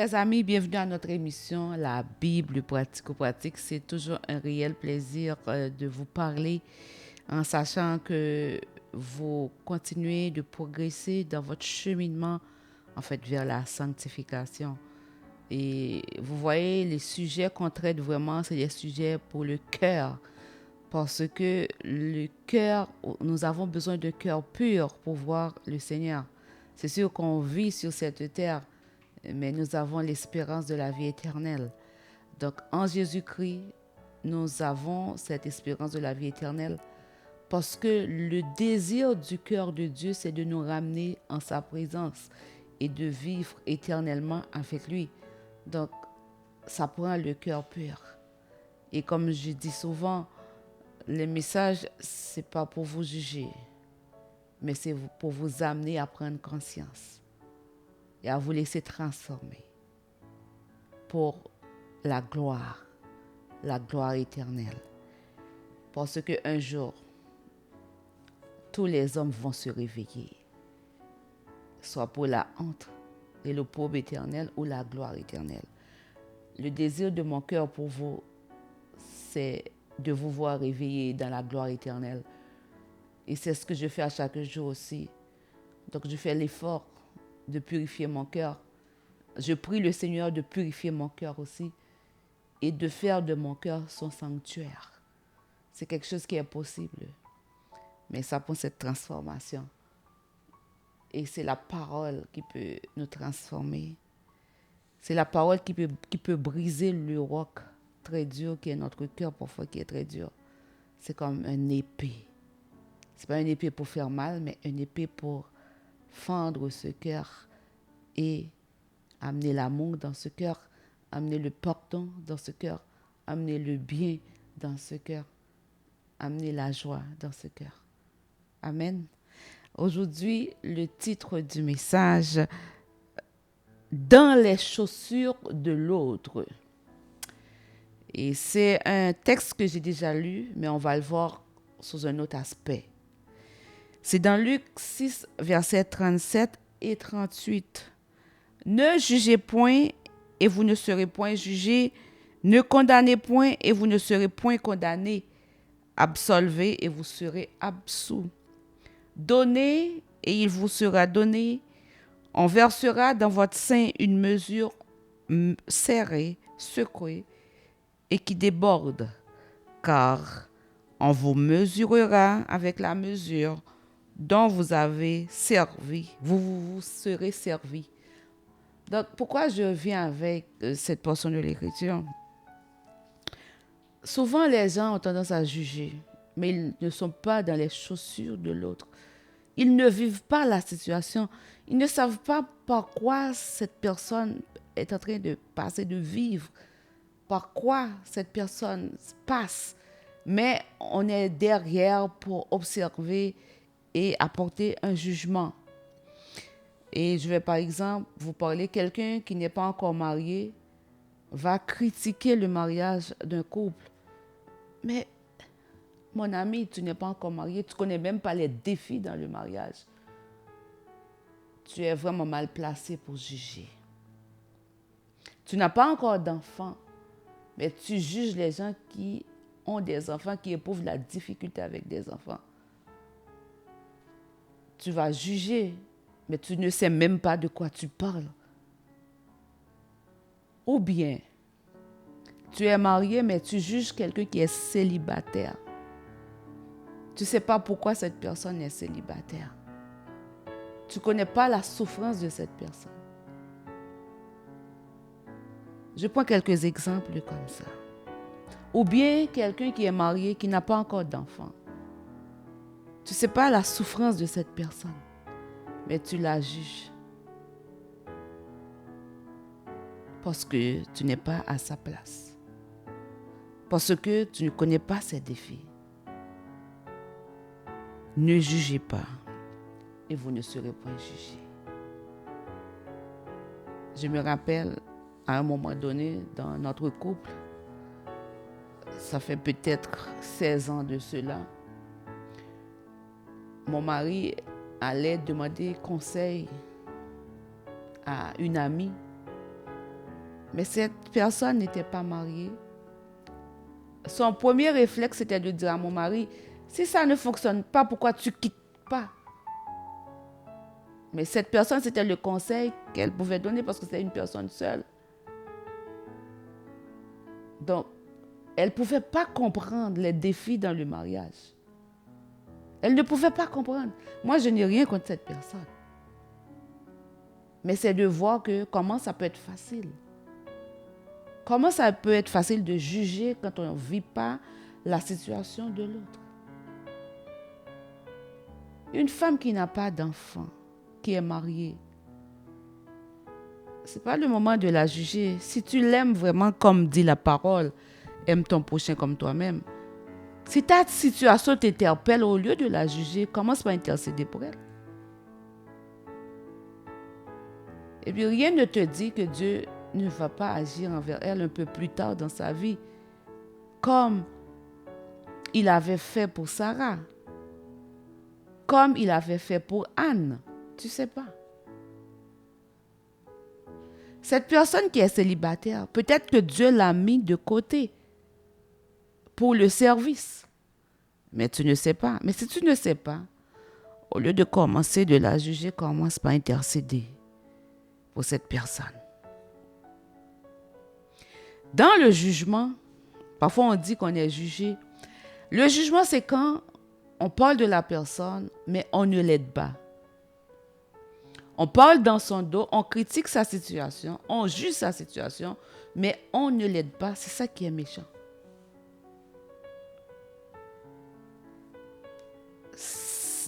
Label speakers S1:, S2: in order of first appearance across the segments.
S1: Chers amis, bienvenue à notre émission La Bible pratico-pratique. C'est toujours un réel plaisir de vous parler en sachant que vous continuez de progresser dans votre cheminement en fait vers la sanctification. Et vous voyez, les sujets qu'on traite vraiment, c'est des sujets pour le cœur. Parce que le cœur, nous avons besoin de cœur pur pour voir le Seigneur. C'est sûr qu'on vit sur cette terre, mais nous avons l'espérance de la vie éternelle. Donc en Jésus-Christ, nous avons cette espérance de la vie éternelle parce que le désir du cœur de Dieu, c'est de nous ramener en sa présence et de vivre éternellement avec lui. Donc ça prend le cœur pur. Et comme je dis souvent, le message, c'est pas pour vous juger, mais c'est pour vous amener à prendre conscience et à vous laisser transformer pour la gloire éternelle. Parce qu'un jour, tous les hommes vont se réveiller, soit pour la honte et le pauvre éternel ou la gloire éternelle. Le désir de mon cœur pour vous, c'est de vous voir réveiller dans la gloire éternelle. Et c'est ce que je fais à chaque jour aussi. Donc je fais l'effort de purifier mon cœur. Je prie le Seigneur de purifier mon cœur aussi et de faire de mon cœur son sanctuaire. C'est quelque chose qui est possible, mais ça prend cette transformation. Et c'est la parole qui peut nous transformer. C'est la parole qui peut briser le roc très dur qui est notre cœur parfois qui est très dur. C'est comme une épée. C'est pas une épée pour faire mal, mais une épée pour fendre ce cœur et amener l'amour dans ce cœur, amener le pardon dans ce cœur, amener le bien dans ce cœur, amener la joie dans ce cœur. Amen. Aujourd'hui, le titre du message, dans les chaussures de l'autre. Et c'est un texte que j'ai déjà lu, mais on va le voir sous un autre aspect. C'est dans Luc 6, versets 37 et 38. Ne jugez point et vous ne serez point jugés. Ne condamnez point et vous ne serez point condamnés. Absolvez et vous serez absous. Donnez et il vous sera donné. On versera dans votre sein une mesure serrée, secouée et qui déborde, car on vous mesurera avec la mesure dont vous avez servi. Vous serez servi. Donc, pourquoi je viens avec cette portion de l'Écriture? Souvent, les gens ont tendance à juger, mais ils ne sont pas dans les chaussures de l'autre. Ils ne vivent pas la situation. Ils ne savent pas par quoi cette personne est en train de passer, de vivre, par quoi cette personne passe. Mais on est derrière pour observer et apporter un jugement. Et je vais par exemple vous parler, quelqu'un qui n'est pas encore marié va critiquer le mariage d'un couple. Mais mon ami, tu n'es pas encore marié, tu ne connais même pas les défis dans le mariage. Tu es vraiment mal placé pour juger. Tu n'as pas encore d'enfants, mais tu juges les gens qui ont des enfants, qui éprouvent la difficulté avec des enfants. Tu vas juger, mais tu ne sais même pas de quoi tu parles. Ou bien, tu es marié, mais tu juges quelqu'un qui est célibataire. Tu ne sais pas pourquoi cette personne est célibataire. Tu ne connais pas la souffrance de cette personne. Je prends quelques exemples comme ça. Ou bien quelqu'un qui est marié, qui n'a pas encore d'enfant. Tu ne sais pas la souffrance de cette personne, mais tu la juges. Parce que tu n'es pas à sa place. Parce que tu ne connais pas ses défis. Ne jugez pas et vous ne serez point jugés. Je me rappelle, à un moment donné, dans notre couple, ça fait peut-être 16 ans de cela, mon mari allait demander conseil à une amie Mais cette personne n'était pas mariée. Son premier réflexe, c'était de dire à mon mari, si ça ne fonctionne pas, pourquoi tu quittes pas? Mais cette personne, c'était le conseil qu'elle pouvait donner parce que c'était une personne seule. Donc, elle ne pouvait pas comprendre les défis dans le mariage. Elle ne pouvait pas comprendre. Moi, je n'ai rien contre cette personne. Mais c'est de voir comment ça peut être facile. Comment ça peut être facile de juger quand on ne vit pas la situation de l'autre. Une femme qui n'a pas d'enfant, qui est mariée, ce n'est pas le moment de la juger. Si tu l'aimes vraiment comme dit la parole, aime ton prochain comme toi-même. Si ta situation t'interpelle, au lieu de la juger, commence par intercéder pour elle. Et puis rien ne te dit que Dieu ne va pas agir envers elle un peu plus tard dans sa vie, comme il avait fait pour Sarah, comme il avait fait pour Anne. Tu ne sais pas. Cette personne qui est célibataire, peut-être que Dieu l'a mis de côté pour le service. Mais tu ne sais pas. Mais si tu ne sais pas, au lieu de commencer de la juger, commence par intercéder pour cette personne. Dans le jugement, parfois on dit qu'on est jugé. Le jugement, c'est quand on parle de la personne, mais on ne l'aide pas. On parle dans son dos, on critique sa situation, on juge sa situation, mais on ne l'aide pas. C'est ça qui est méchant.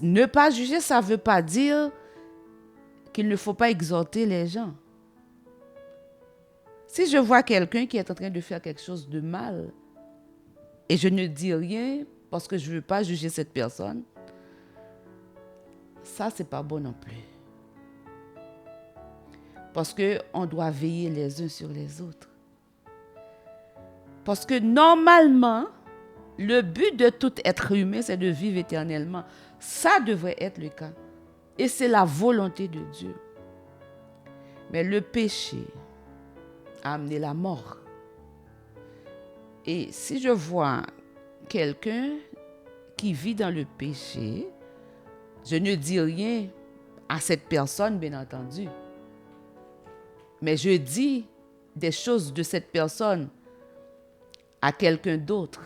S1: Ne pas juger, ça ne veut pas dire qu'il ne faut pas exhorter les gens. Si je vois quelqu'un qui est en train de faire quelque chose de mal et je ne dis rien parce que je ne veux pas juger cette personne, ça, ce n'est pas bon non plus. Parce qu'on doit veiller les uns sur les autres. Parce que normalement, le but de tout être humain, c'est de vivre éternellement. Ça devrait être le cas. Et c'est la volonté de Dieu. Mais le péché a amené la mort. Et si je vois quelqu'un qui vit dans le péché, je ne dis rien à cette personne, bien entendu. Mais je dis des choses de cette personne à quelqu'un d'autre.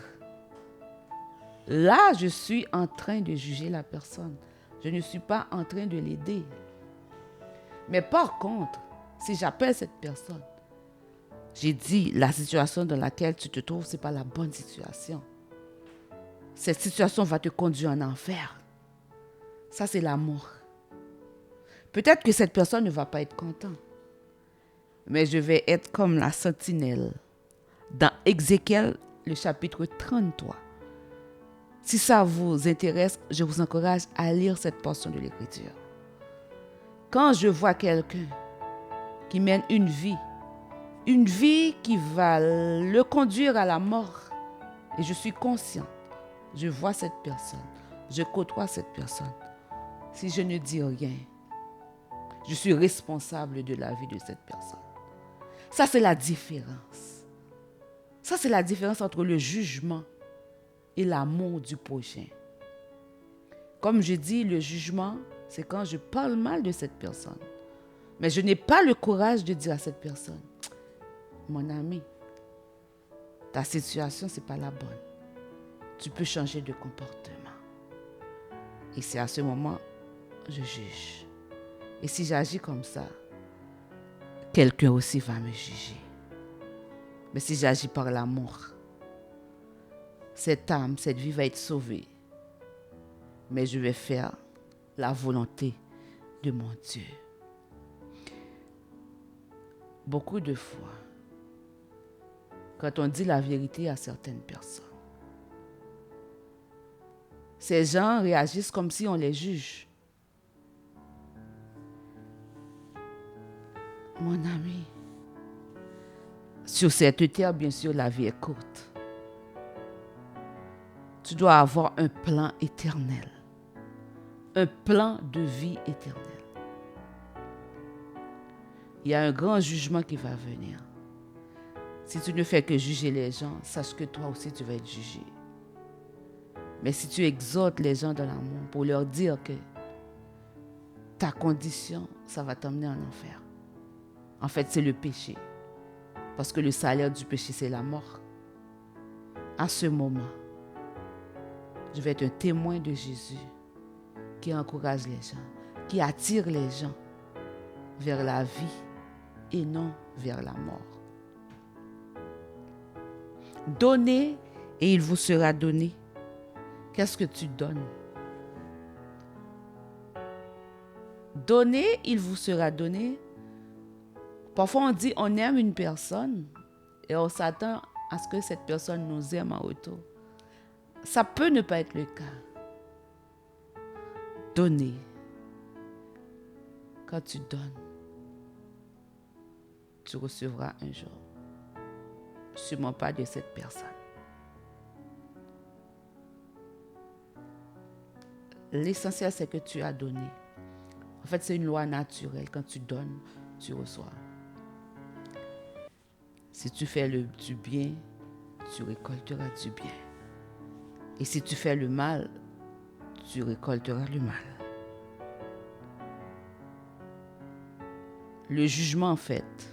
S1: Là, je suis en train de juger la personne. Je ne suis pas en train de l'aider. Mais par contre, si j'appelle cette personne, j'ai dit, la situation dans laquelle tu te trouves, ce n'est pas la bonne situation. Cette situation va te conduire en enfer. Ça, c'est l'amour. Peut-être que cette personne ne va pas être contente. Mais je vais être comme la sentinelle dans Ézéchiel, le chapitre 33. Si ça vous intéresse, je vous encourage à lire cette portion de l'Écriture. Quand je vois quelqu'un qui mène une vie qui va le conduire à la mort, et je suis consciente, je vois cette personne, je côtoie cette personne. Si je ne dis rien, je suis responsable de la vie de cette personne. Ça, c'est la différence. Ça, c'est la différence entre le jugement et l'amour du prochain. Comme je dis, le jugement, c'est quand je parle mal de cette personne. Mais je n'ai pas le courage de dire à cette personne, mon ami, ta situation, ce n'est pas la bonne. Tu peux changer de comportement. Et c'est à ce moment, je juge. Et si j'agis comme ça, quelqu'un aussi va me juger. Mais si j'agis par l'amour, cette âme, cette vie va être sauvée. Mais je vais faire la volonté de mon Dieu. Beaucoup de fois, quand on dit la vérité à certaines personnes, ces gens réagissent comme si on les juge. Mon ami, sur cette terre, bien sûr, la vie est courte. Tu dois avoir un plan éternel. Un plan de vie éternelle. Il y a un grand jugement qui va venir. Si tu ne fais que juger les gens, sache que toi aussi tu vas être jugé. Mais si tu exhortes les gens dans l'amour pour leur dire que ta condition, ça va t'emmener en enfer. En fait, c'est le péché. Parce que le salaire du péché, c'est la mort. À ce moment, je vais être un témoin de Jésus qui encourage les gens, qui attire les gens vers la vie et non vers la mort. Donnez et il vous sera donné. Qu'est-ce que tu donnes? Donnez, il vous sera donné. Parfois, on dit on aime une personne et on s'attend à ce que cette personne nous aime en retour. Ça peut ne pas être le cas. Donnez. Quand tu donnes, tu recevras un jour. Sûrement pas de cette personne. L'essentiel, c'est que tu as donné. En fait, c'est une loi naturelle. Quand tu donnes, tu reçois. Si tu fais du bien, tu récolteras du bien. Et si tu fais le mal, tu récolteras le mal. Le jugement, en fait,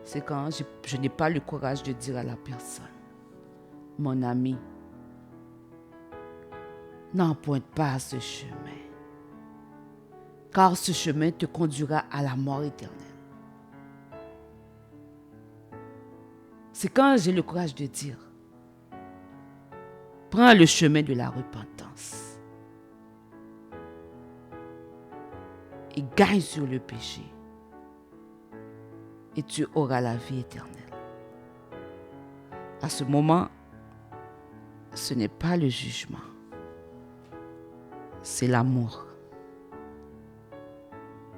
S1: c'est quand je n'ai pas le courage de dire à la personne, mon ami, n'emprunte pas à ce chemin, car ce chemin te conduira à la mort éternelle. C'est quand j'ai le courage de dire, prends le chemin de la repentance et gagne sur le péché et tu auras la vie éternelle. À ce moment, ce n'est pas le jugement, c'est l'amour.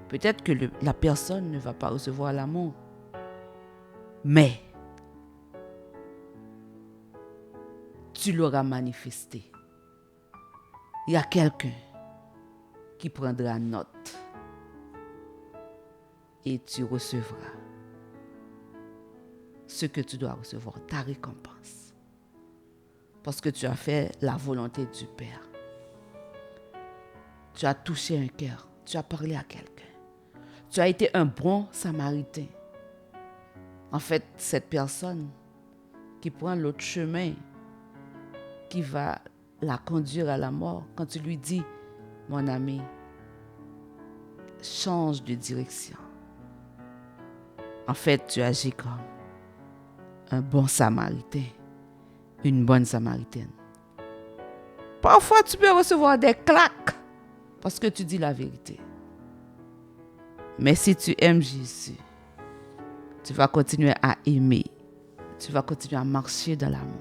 S1: Peut-être que la personne ne va pas recevoir l'amour, mais tu l'auras manifesté. Il y a quelqu'un qui prendra note et tu recevras ce que tu dois recevoir, ta récompense. Parce que tu as fait la volonté du Père. Tu as touché un cœur, tu as parlé à quelqu'un. Tu as été un bon samaritain. En fait, cette personne qui prend l'autre chemin, qui va la conduire à la mort, quand tu lui dis, mon ami, change de direction. En fait, tu agis comme un bon samaritain, une bonne samaritaine. Parfois, tu peux recevoir des claques parce que tu dis la vérité. Mais si tu aimes Jésus, tu vas continuer à aimer. Tu vas continuer à marcher dans l'amour.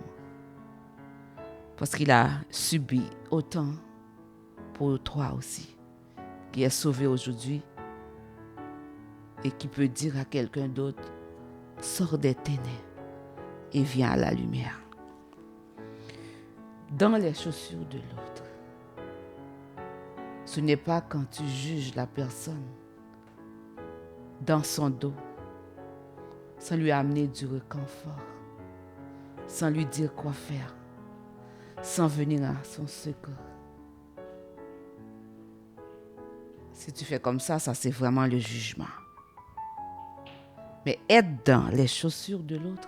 S1: Parce qu'il a subi autant pour toi aussi, qui est sauvé aujourd'hui et qui peut dire à quelqu'un d'autre, sors des ténèbres et viens à la lumière. Dans les chaussures de l'autre, ce n'est pas quand tu juges la personne dans son dos, sans lui amener du réconfort, sans lui dire quoi faire, sans venir à son secours. Si tu fais comme ça c'est vraiment le jugement. Mais être dans les chaussures de l'autre,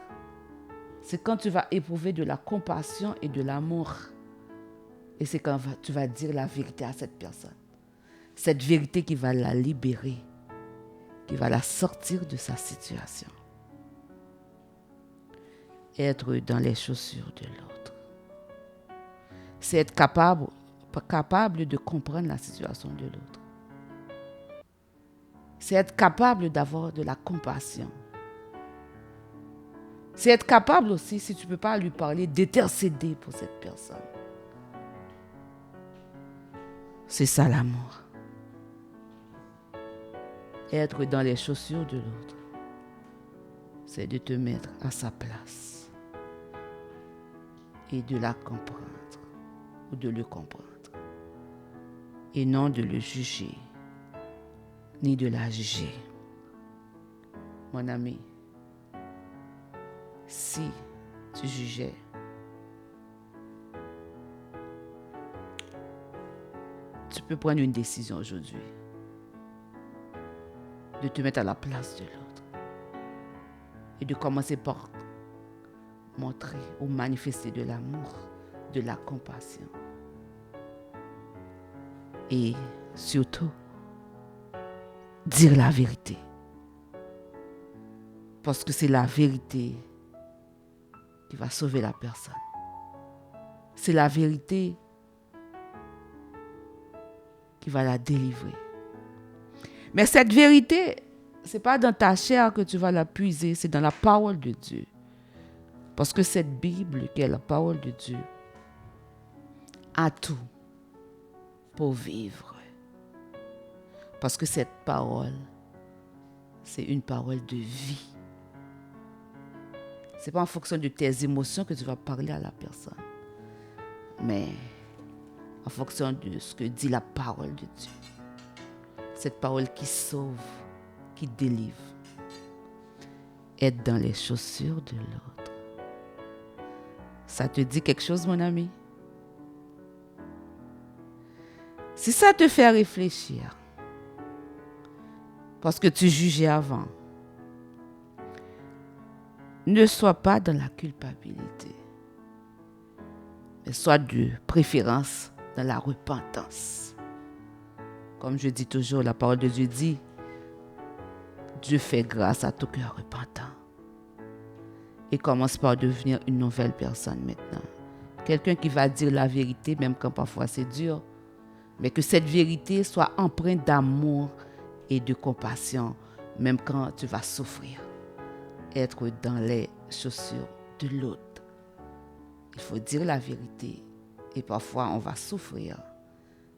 S1: c'est quand tu vas éprouver de la compassion et de l'amour. Et c'est quand tu vas dire la vérité à cette personne. Cette vérité qui va la libérer, qui va la sortir de sa situation. Être dans les chaussures de l'autre, c'est être capable de comprendre la situation de l'autre. C'est être capable d'avoir de la compassion. C'est être capable aussi, si tu ne peux pas lui parler, d'intercéder pour cette personne. C'est ça l'amour. Être dans les chaussures de l'autre, c'est de te mettre à sa place et de la comprendre ou de le comprendre et non de le juger ni de la juger. Mon ami, Si tu jugeais, tu peux prendre une décision aujourd'hui de te mettre à la place de l'autre et de commencer par montrer ou manifester de l'amour, de la compassion. Et surtout, dire la vérité. Parce que c'est la vérité qui va sauver la personne. C'est la vérité qui va la délivrer. Mais cette vérité, ce n'est pas dans ta chair que tu vas la puiser, c'est dans la parole de Dieu. Parce que cette Bible, qui est la parole de Dieu, a tout pour vivre. Parce que cette parole, c'est une parole de vie. Ce n'est pas en fonction de tes émotions que tu vas parler à la personne, mais en fonction de ce que dit la parole de Dieu. Cette parole qui sauve, qui délivre. Être dans les chaussures de l'autre. Ça te dit quelque chose, mon ami? Si ça te fait réfléchir, parce que tu jugeais avant, ne sois pas dans la culpabilité, mais sois de préférence dans la repentance. Comme je dis toujours, la parole de Dieu dit, Dieu fait grâce à tout cœur repentant. Et commence par devenir une nouvelle personne maintenant. Quelqu'un qui va dire la vérité, même quand parfois c'est dur, mais que cette vérité soit empreinte d'amour et de compassion, même quand tu vas souffrir. Être dans les chaussures de l'autre. Il faut dire la vérité. Et parfois, on va souffrir.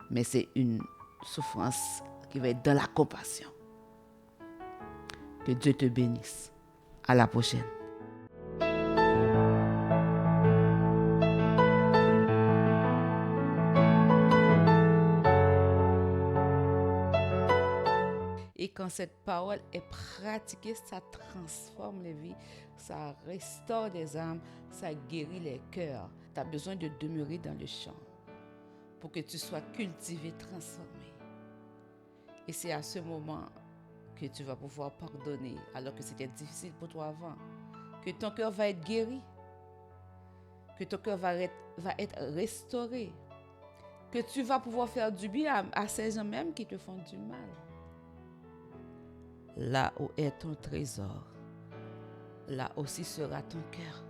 S1: Mais c'est une souffrance qui va être dans la compassion. Que Dieu te bénisse. À la prochaine. Et quand cette parole est pratiquée, ça transforme les vies, ça restaure des âmes, ça guérit les cœurs. Tu as besoin de demeurer dans le champ pour que tu sois cultivé, transformé. Et c'est à ce moment que tu vas pouvoir pardonner alors que c'était difficile pour toi avant. Que ton cœur va être guéri. Que ton cœur va être restauré. Que tu vas pouvoir faire du bien à ces gens même qui te font du mal. Là où est ton trésor, là aussi sera ton cœur.